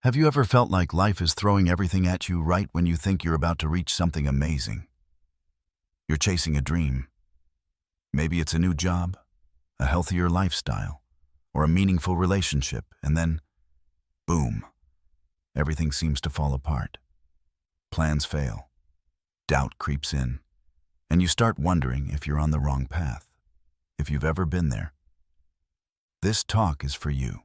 Have you ever felt like life is throwing everything at you right when you think you're about to reach something amazing? You're chasing a dream. Maybe it's a new job, a healthier lifestyle, or a meaningful relationship, and then, boom, everything seems to fall apart. Plans fail, doubt creeps in, and you start wondering if you're on the wrong path. If you've ever been there, this talk is for you.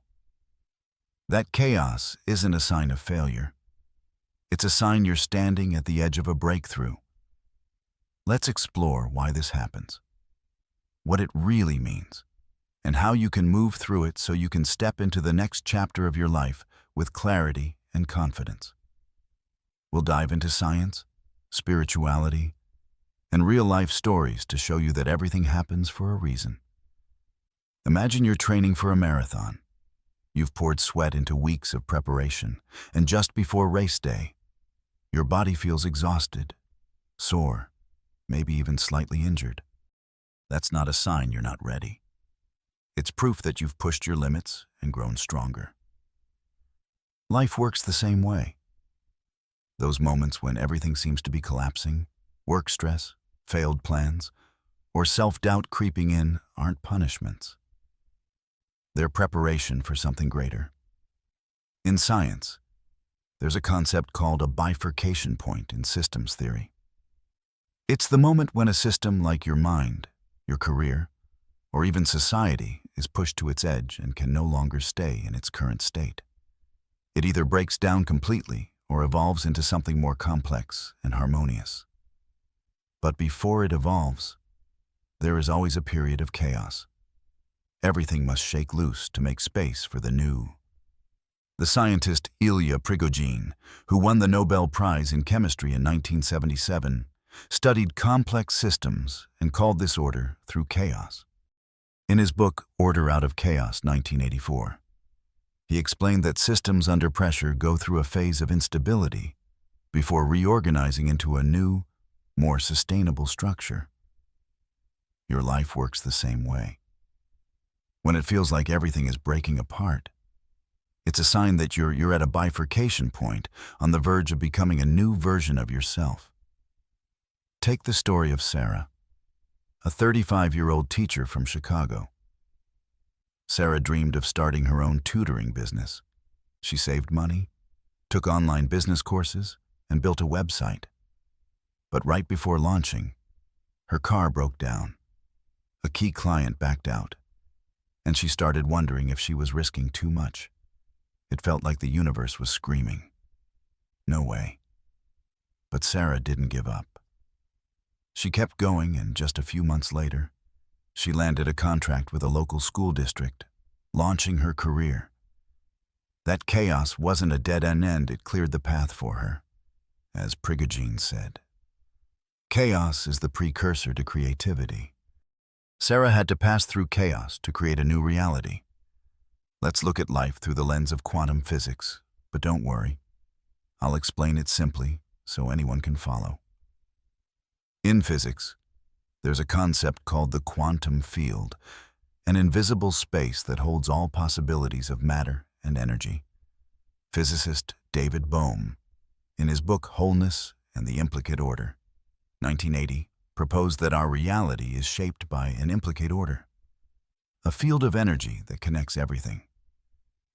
That chaos isn't a sign of failure. It's a sign you're standing at the edge of a breakthrough. Let's explore why this happens, what it really means, and how you can move through it so you can step into the next chapter of your life with clarity and confidence. We'll dive into science, spirituality, and real-life stories to show you that everything happens for a reason. Imagine you're training for a marathon. You've poured sweat into weeks of preparation, and just before race day, your body feels exhausted, sore, maybe even slightly injured. That's not a sign you're not ready. It's proof that you've pushed your limits and grown stronger. Life works the same way. Those moments when everything seems to be collapsing, work stress, failed plans, or self-doubt creeping in aren't punishments. They're preparation for something greater. In science, there's a concept called a bifurcation point in systems theory. It's the moment when a system like your mind, your career, or even society is pushed to its edge and can no longer stay in its current state. It either breaks down completely or evolves into something more complex and harmonious. But before it evolves, there is always a period of chaos. Everything must shake loose to make space for the new. The scientist Ilya Prigogine, who won the Nobel Prize in Chemistry in 1977, studied complex systems and called this order through chaos. In his book, Order Out of Chaos, 1984, he explained that systems under pressure go through a phase of instability before reorganizing into a new, more sustainable structure. Your life works the same way. When it feels like everything is breaking apart, it's a sign that you're at a bifurcation point on the verge of becoming a new version of yourself. Take the story of Sarah, a 35-year-old teacher from Chicago. Sarah dreamed of starting her own tutoring business. She saved money, took online business courses, and built a website. But right before launching, her car broke down. A key client backed out, and she started wondering if she was risking too much. It felt like the universe was screaming, "No way." But Sarah didn't give up. She kept going, and just a few months later, she landed a contract with a local school district, launching her career. That chaos wasn't a dead-end end, it cleared the path for her. As Prigogine said, chaos is the precursor to creativity. Sarah had to pass through chaos to create a new reality. Let's look at life through the lens of quantum physics, but don't worry. I'll explain it simply so anyone can follow. In physics, there's a concept called the quantum field, an invisible space that holds all possibilities of matter and energy. Physicist David Bohm, in his book Wholeness and the Implicate Order, 1980, proposed that our reality is shaped by an implicate order, a field of energy that connects everything,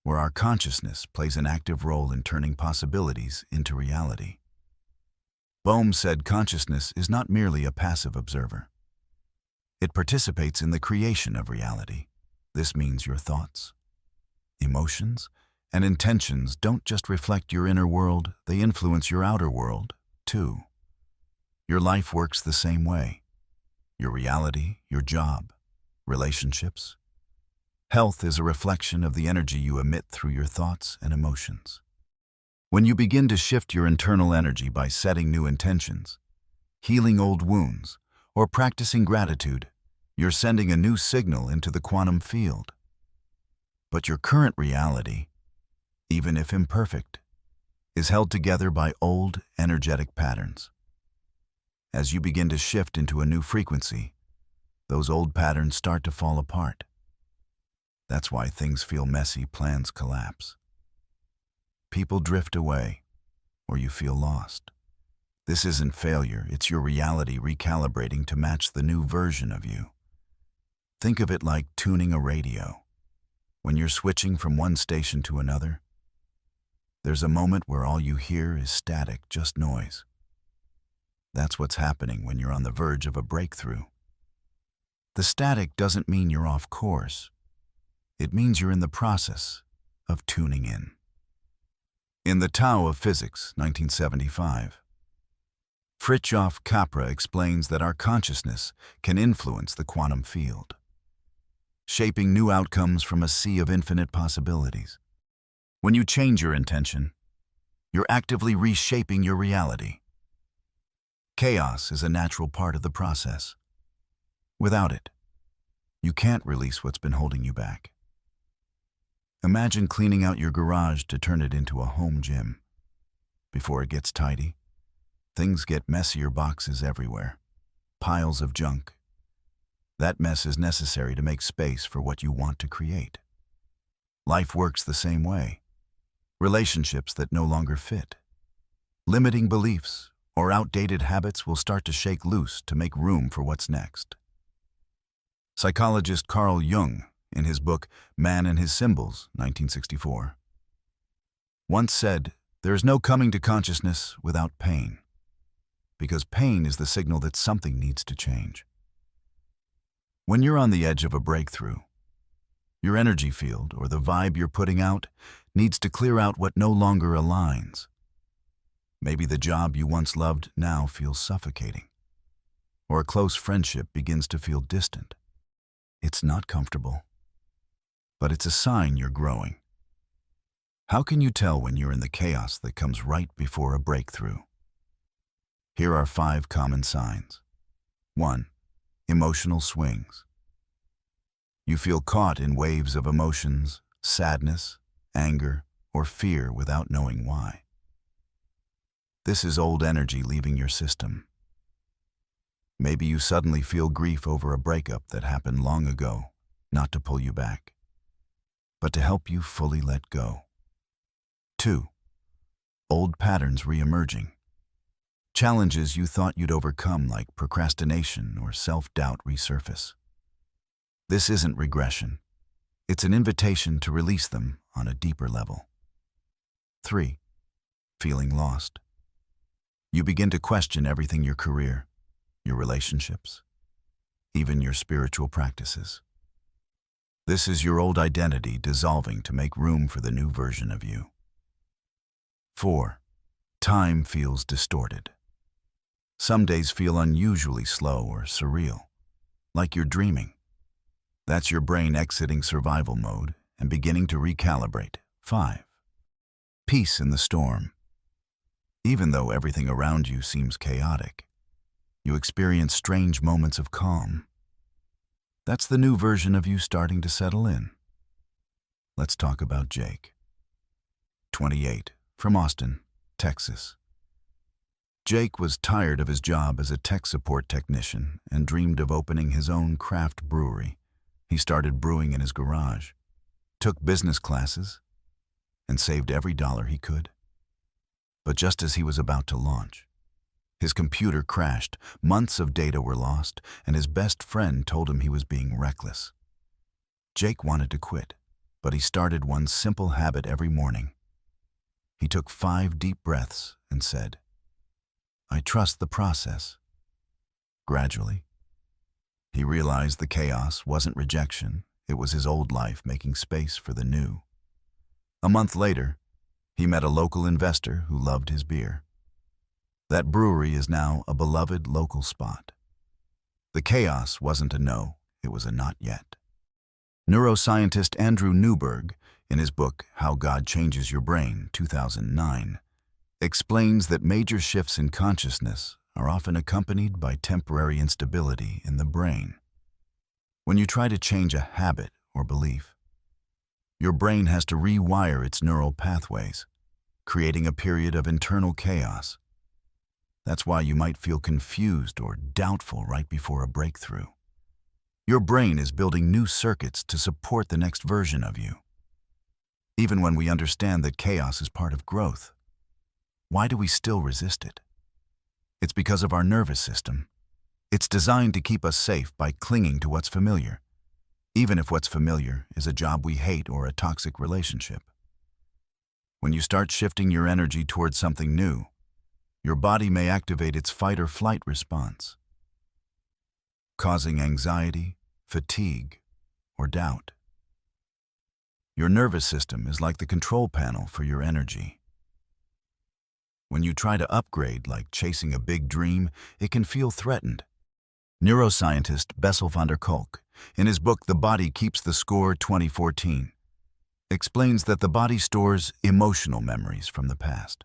where our consciousness plays an active role in turning possibilities into reality. Bohm said consciousness is not merely a passive observer. It participates in the creation of reality. This means your thoughts, emotions, and intentions don't just reflect your inner world, they influence your outer world, too. Your life works the same way. Your reality, your job, relationships. Health is a reflection of the energy you emit through your thoughts and emotions. When you begin to shift your internal energy by setting new intentions, healing old wounds, or practicing gratitude, you're sending a new signal into the quantum field. But your current reality, even if imperfect, is held together by old energetic patterns. As you begin to shift into a new frequency, those old patterns start to fall apart. That's why things feel messy, plans collapse. People drift away, or you feel lost. This isn't failure, it's your reality recalibrating to match the new version of you. Think of it like tuning a radio. When you're switching from one station to another, there's a moment where all you hear is static, just noise. That's what's happening when you're on the verge of a breakthrough. The static doesn't mean you're off course. It means you're in the process of tuning in. In The Tao of Physics, 1975, Fritjof Capra explains that our consciousness can influence the quantum field, shaping new outcomes from a sea of infinite possibilities. When you change your intention, you're actively reshaping your reality. Chaos is a natural part of the process. Without it, you can't release what's been holding you back. Imagine cleaning out your garage to turn it into a home gym. Before it gets tidy, things get messier, boxes everywhere, piles of junk. That mess is necessary to make space for what you want to create. Life works the same way. Relationships that no longer fit, limiting beliefs, or outdated habits will start to shake loose to make room for what's next. Psychologist Carl Jung, in his book Man and His Symbols, 1964, once said, "There is no coming to consciousness without pain, because pain is the signal that something needs to change." When you're on the edge of a breakthrough, your energy field, or the vibe you're putting out, needs to clear out what no longer aligns. Maybe the job you once loved now feels suffocating, or a close friendship begins to feel distant. It's not comfortable, but it's a sign you're growing. How can you tell when you're in the chaos that comes right before a breakthrough? Here are 5 common signs. 1. Emotional swings. You feel caught in waves of emotions, sadness, anger, or fear without knowing why. This is old energy leaving your system. Maybe you suddenly feel grief over a breakup that happened long ago, not to pull you back, but to help you fully let go. 2. Old patterns re-emerging. Challenges you thought you'd overcome, like procrastination or self-doubt, resurface. This isn't regression. It's an invitation to release them on a deeper level. 3. Feeling lost. You begin to question everything: your career, your relationships, even your spiritual practices. This is your old identity dissolving to make room for the new version of you. 4. Time feels distorted. Some days feel unusually slow or surreal, like you're dreaming. That's your brain exiting survival mode and beginning to recalibrate. 5. Peace in the storm. Even though everything around you seems chaotic, you experience strange moments of calm. That's the new version of you starting to settle in. Let's talk about Jake, 28, from Austin, Texas. Jake was tired of his job as a tech support technician and dreamed of opening his own craft brewery. He started brewing in his garage, took business classes, and saved every dollar he could. But just as he was about to launch, his computer crashed, months of data were lost, and his best friend told him he was being reckless. Jake wanted to quit, but he started one simple habit every morning. He took 5 deep breaths and said, "I trust the process." Gradually, he realized the chaos wasn't rejection, it was his old life making space for the new. A month later, he met a local investor who loved his beer. That brewery is now a beloved local spot. The chaos wasn't a no, it was a not yet. Neuroscientist Andrew Newberg, in his book How God Changes Your Brain, 2009, explains that major shifts in consciousness are often accompanied by temporary instability in the brain. When you try to change a habit or belief, your brain has to rewire its neural pathways, creating a period of internal chaos. That's why you might feel confused or doubtful right before a breakthrough. Your brain is building new circuits to support the next version of you. even when we understand that chaos is part of growth. Why do we still resist it? It's because of our nervous system. It's designed to keep us safe by clinging to what's familiar, even if what's familiar is a job we hate or a toxic relationship. When you start shifting your energy towards something new, your body may activate its fight or flight response, causing anxiety, fatigue, or doubt. Your nervous system is like the control panel for your energy. When you try to upgrade, like chasing a big dream, it can feel threatened. Neuroscientist Bessel van der Kolk, in his book The Body Keeps the Score 2014, explains that the body stores emotional memories from the past.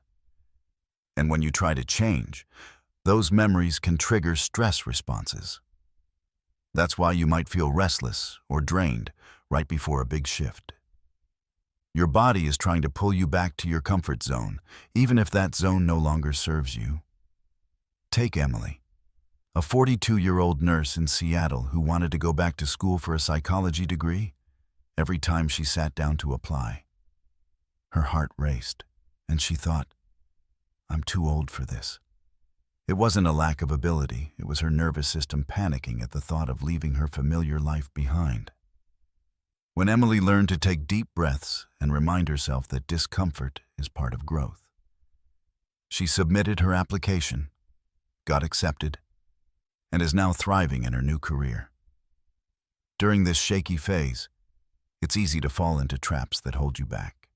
And when you try to change, those memories can trigger stress responses. That's why you might feel restless or drained right before a big shift. Your body is trying to pull you back to your comfort zone, even if that zone no longer serves you. Take Emily, a 42-year-old nurse in Seattle who wanted to go back to school for a psychology degree. Every time she sat down to apply, her heart raced, and she thought, "I'm too old for this." It wasn't a lack of ability, it was her nervous system panicking at the thought of leaving her familiar life behind. When Emily learned to take deep breaths and remind herself that discomfort is part of growth, she submitted her application, got accepted, and is now thriving in her new career. During this shaky phase, it's easy to fall into traps that hold you back.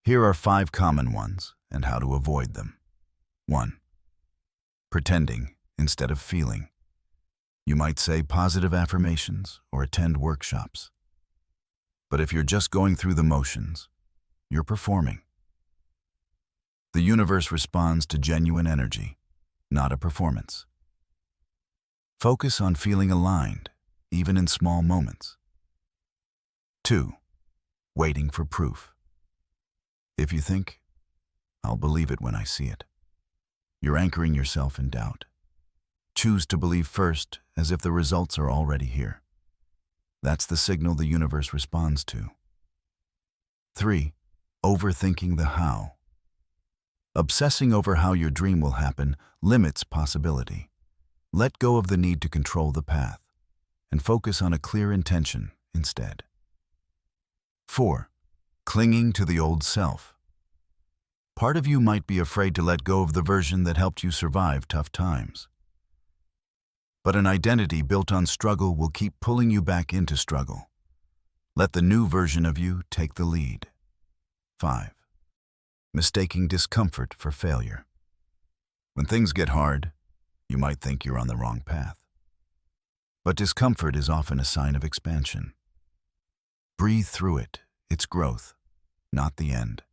Here are 5 common ones and how to avoid them. 1. Pretending instead of feeling. You might say positive affirmations or attend workshops. But if you're just going through the motions, you're performing. The universe responds to genuine energy, not a performance. Focus on feeling aligned, even in small moments. 2. Waiting for proof. If you think, "I'll believe it when I see it," you're anchoring yourself in doubt. Choose to believe first, as if the results are already here. That's the signal the universe responds to. 3. Overthinking the how. Obsessing over how your dream will happen limits possibility. Let go of the need to control the path and focus on a clear intention instead. 4. Clinging to the old self. Part of you might be afraid to let go of the version that helped you survive tough times. But an identity built on struggle will keep pulling you back into struggle. Let the new version of you take the lead. 5. Mistaking discomfort for failure. When things get hard, you might think you're on the wrong path. But discomfort is often a sign of expansion. Breathe through it. It's growth, not the end.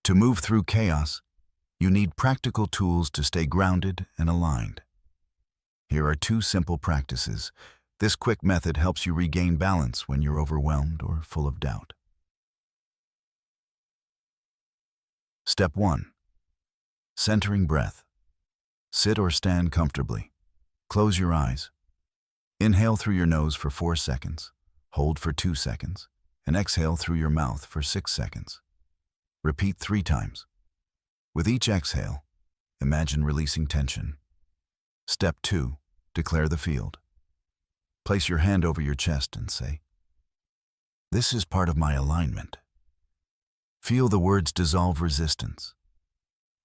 To move through chaos, you need practical tools to stay grounded and aligned. Here are 2 simple practices. This quick method helps you regain balance when you're overwhelmed or full of doubt. Step 1. Centering breath. Sit or stand comfortably. Close your eyes. Inhale through your nose for 4 seconds, hold for 2 seconds, and exhale through your mouth for 6 seconds. Repeat 3 times. With each exhale, imagine releasing tension. Step 2. Declare the field. Place your hand over your chest and say, "This is part of my alignment." Feel the words dissolve resistance.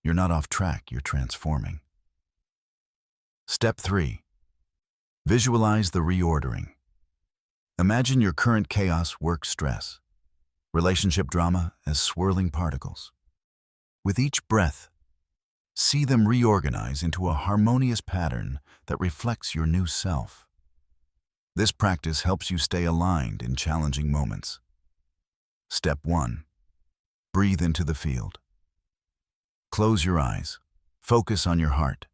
You're not off track, you're transforming. Step 3. Visualize the reordering. Imagine your current chaos, work stress, relationship drama as swirling particles. With each breath, see them reorganize into a harmonious pattern that reflects your new self. This practice helps you stay aligned in challenging moments. Step 1. Breathe into the field. Close your eyes, focus on your heart,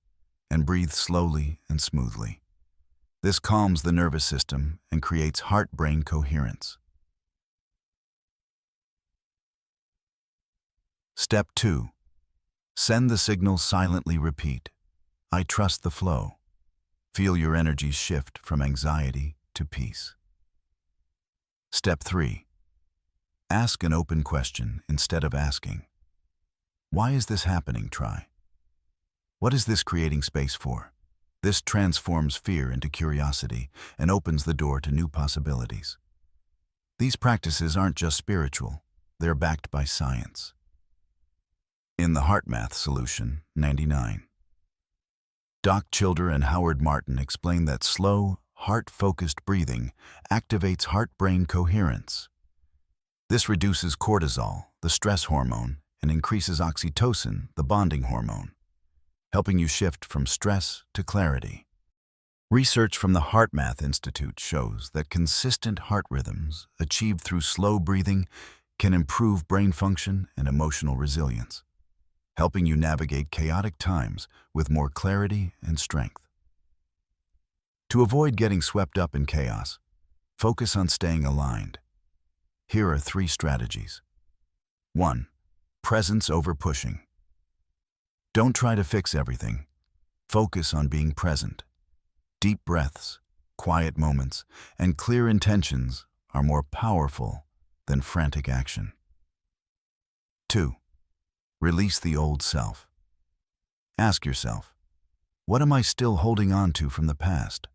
and breathe slowly and smoothly. This calms the nervous system and creates heart-brain coherence. Step 2. Send the signal silently. Repeat, "I trust the flow." Feel your energies shift from anxiety to peace. Step 3. Ask an open question instead of asking, "Why is this happening?" Try, "What is this creating space for?" This transforms fear into curiosity and opens the door to new possibilities. These practices aren't just spiritual, they're backed by science. In the HeartMath Solution 99, Doc Childer and Howard Martin explain that slow, heart-focused breathing activates heart-brain coherence. This reduces cortisol, the stress hormone, and increases oxytocin, the bonding hormone, helping you shift from stress to clarity. Research from the HeartMath Institute shows that consistent heart rhythms achieved through slow breathing can improve brain function and emotional resilience, helping you navigate chaotic times with more clarity and strength. To avoid getting swept up in chaos, focus on staying aligned. Here are 3 strategies. 1. Presence over pushing. Don't try to fix everything. Focus on being present. Deep breaths, quiet moments, and clear intentions are more powerful than frantic action. 2. Release the old self. Ask yourself, what am I still holding on to from the past?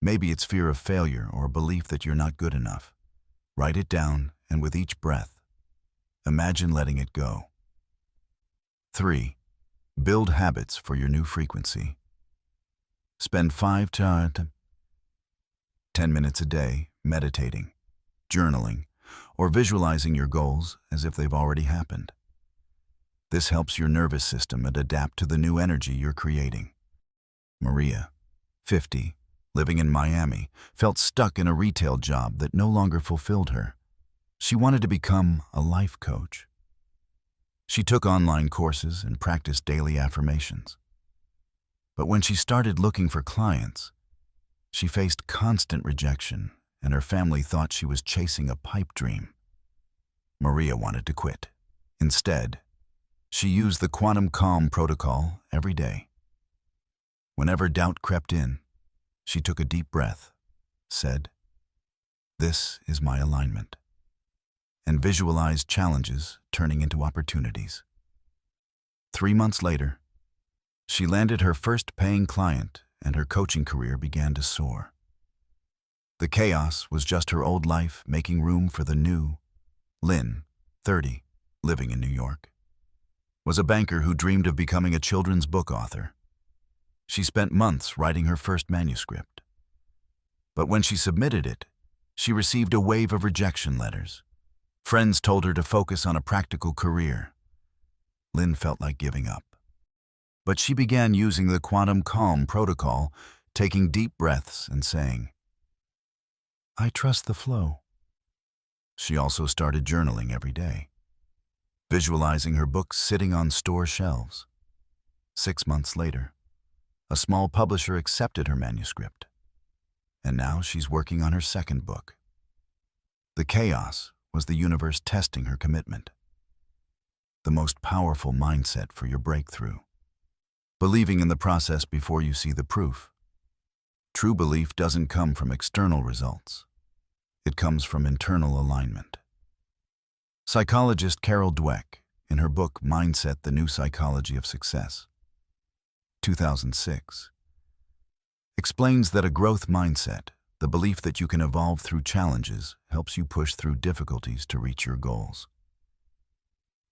Maybe it's fear of failure or a belief that you're not good enough. Write it down, and with each breath, imagine letting it go. 3. Build habits for your new frequency. Spend 5 to 10 minutes a day meditating, journaling, or visualizing your goals as if they've already happened. This helps your nervous system adapt to the new energy you're creating. Maria, 50, living in Miami, felt stuck in a retail job that no longer fulfilled her. She wanted to become a life coach. She took online courses and practiced daily affirmations. But when she started looking for clients, she faced constant rejection, and her family thought she was chasing a pipe dream. Maria wanted to quit. Instead, she used the Quantum Calm protocol every day. Whenever doubt crept in, she took a deep breath, said, "This is my alignment," and visualized challenges turning into opportunities. 3 months later, she landed her first paying client, and her coaching career began to soar. The chaos was just her old life making room for the new. Lynn, 30, living in New York, was a banker who dreamed of becoming a children's book author. She spent months writing her first manuscript. But when she submitted it, she received a wave of rejection letters. Friends told her to focus on a practical career. Lynn felt like giving up. But she began using the Quantum Calm protocol, taking deep breaths and saying, "I trust the flow." She also started journaling every day, visualizing her books sitting on store shelves. 6 months later, a small publisher accepted her manuscript, and now she's working on her second book. The chaos was the universe testing her commitment. The most powerful mindset for your breakthrough. Believing in the process before you see the proof. True belief doesn't come from external results. It comes from internal alignment. Psychologist Carol Dweck, in her book Mindset: The New Psychology of Success, 2006, explains that a growth mindset, the belief that you can evolve through challenges, helps you push through difficulties to reach your goals.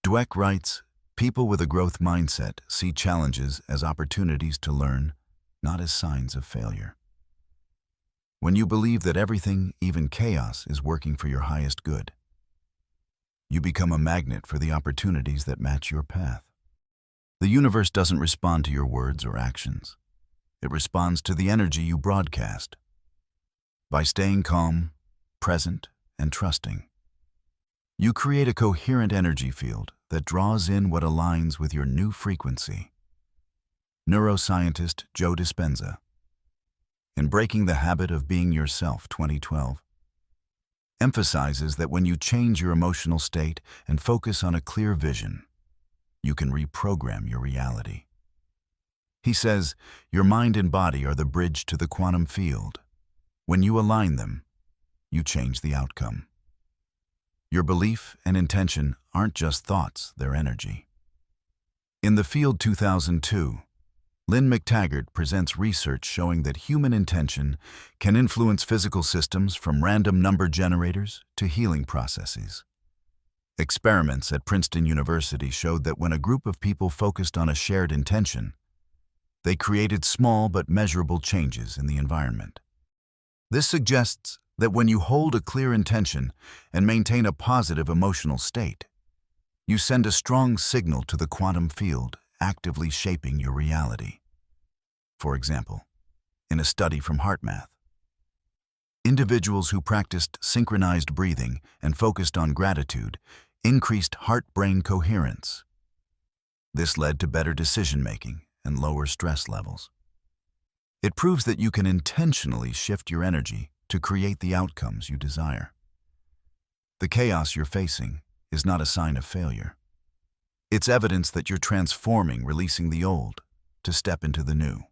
Dweck writes, "People with a growth mindset see challenges as opportunities to learn, not as signs of failure." When you believe that everything, even chaos, is working for your highest good, you become a magnet for the opportunities that match your path. The universe doesn't respond to your words or actions. It responds to the energy you broadcast. By staying calm, present, and trusting, you create a coherent energy field that draws in what aligns with your new frequency. Neuroscientist Joe Dispenza, in Breaking the Habit of Being Yourself 2012, emphasizes that when you change your emotional state and focus on a clear vision, you can reprogram your reality. He says, your mind and body are the bridge to the quantum field. When you align them, you change the outcome. Your belief and intention aren't just thoughts, they're energy. In the Field 2002, Lynn McTaggart presents research showing that human intention can influence physical systems from random number generators to healing processes. Experiments at Princeton University showed that when a group of people focused on a shared intention, they created small but measurable changes in the environment. This suggests that when you hold a clear intention and maintain a positive emotional state, you send a strong signal to the quantum field, actively shaping your reality. For example, in a study from HeartMath, individuals who practiced synchronized breathing and focused on gratitude increased heart-brain coherence. This led to better decision-making and lower stress levels. It proves that you can intentionally shift your energy to create the outcomes you desire. The chaos you're facing is not a sign of failure. It's evidence that you're transforming, releasing the old to step into the new.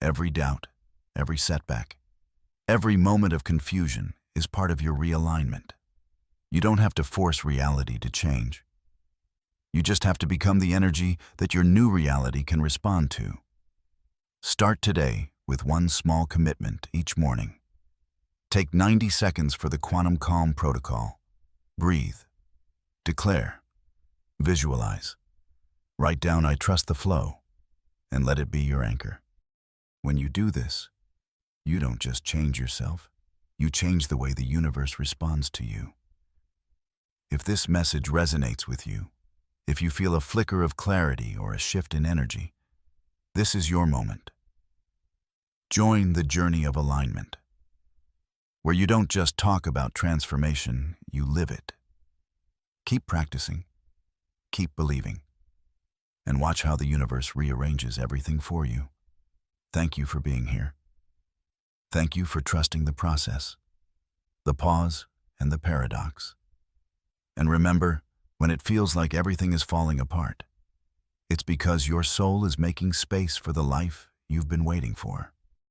Every doubt, every setback, every moment of confusion is part of your realignment. You don't have to force reality to change. You just have to become the energy that your new reality can respond to. Start today with one small commitment each morning. Take 90 seconds for the Quantum Calm Protocol. Breathe. Declare. Visualize. Write down "I trust the flow" and let it be your anchor. When you do this, you don't just change yourself, you change the way the universe responds to you. If this message resonates with you, if you feel a flicker of clarity or a shift in energy, this is your moment. Join the journey of alignment, where you don't just talk about transformation, you live it. Keep practicing, keep believing, and watch how the universe rearranges everything for you. Thank you for being here. Thank you for trusting the process, the pause, and the paradox. And remember, when it feels like everything is falling apart, it's because your soul is making space for the life you've been waiting for.